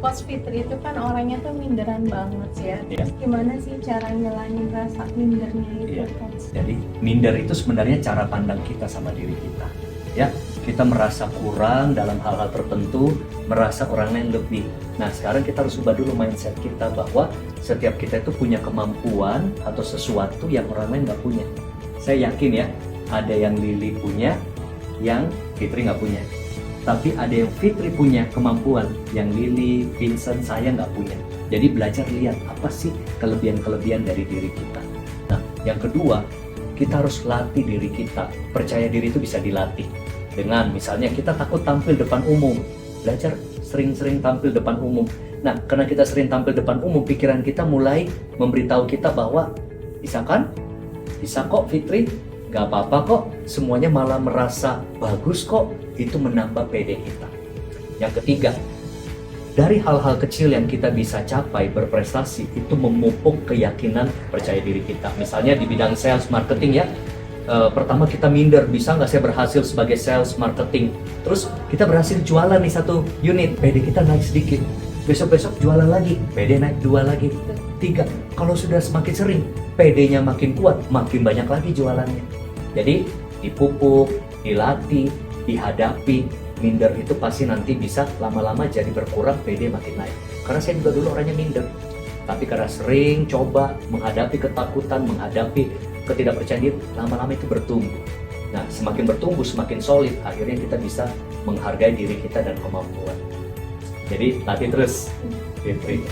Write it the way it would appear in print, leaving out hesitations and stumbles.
Coach Fitri itu kan orangnya tuh minderan banget ya. Iya. Gimana sih cara ngilangin rasa mindernya itu, Iya. Coach? Jadi minder itu sebenarnya cara pandang kita sama diri kita. Ya, kita merasa kurang dalam hal-hal tertentu, merasa orang lain lebih. Nah, sekarang kita harus ubah dulu mindset kita bahwa setiap kita itu punya kemampuan atau sesuatu yang orang lain nggak punya. Saya yakin ya, ada yang Lily punya, yang Fitri nggak punya. Tapi ada yang Fitri punya kemampuan, yang Lily, Vincent, saya nggak punya. Jadi belajar lihat apa sih kelebihan-kelebihan dari diri kita. Nah, yang kedua, kita harus latih diri kita. Percaya diri itu bisa dilatih. Dengan misalnya kita takut tampil depan umum, belajar sering-sering tampil depan umum. Nah, karena kita sering tampil depan umum, pikiran kita mulai memberitahu kita bahwa bisa kan? Bisa kok Fitri, gak apa-apa kok, semuanya malah merasa bagus kok. Itu menambah PD kita. Yang ketiga, dari hal-hal kecil yang kita bisa capai berprestasi, itu memupuk keyakinan percaya diri kita. Misalnya di bidang sales marketing ya, pertama kita minder, bisa nggak saya berhasil sebagai sales marketing. Terus kita berhasil jualan nih satu unit, PD kita naik sedikit. Besok-besok jualan lagi, PD naik 2 lagi. 3, kalau sudah semakin sering, PD-nya makin kuat, makin banyak lagi jualannya. Jadi dipupuk, dilatih, dihadapi. Minder itu pasti nanti bisa lama-lama jadi berkurang, PD makin naik. Karena saya juga dulu orangnya minder, tapi karena sering coba menghadapi ketakutan, menghadapi ketidakpercayaan diri, lama-lama itu bertumbuh. Nah, semakin bertumbuh, semakin solid, akhirnya kita bisa menghargai diri kita dan kemampuan. Jadi latih terus, Fitri.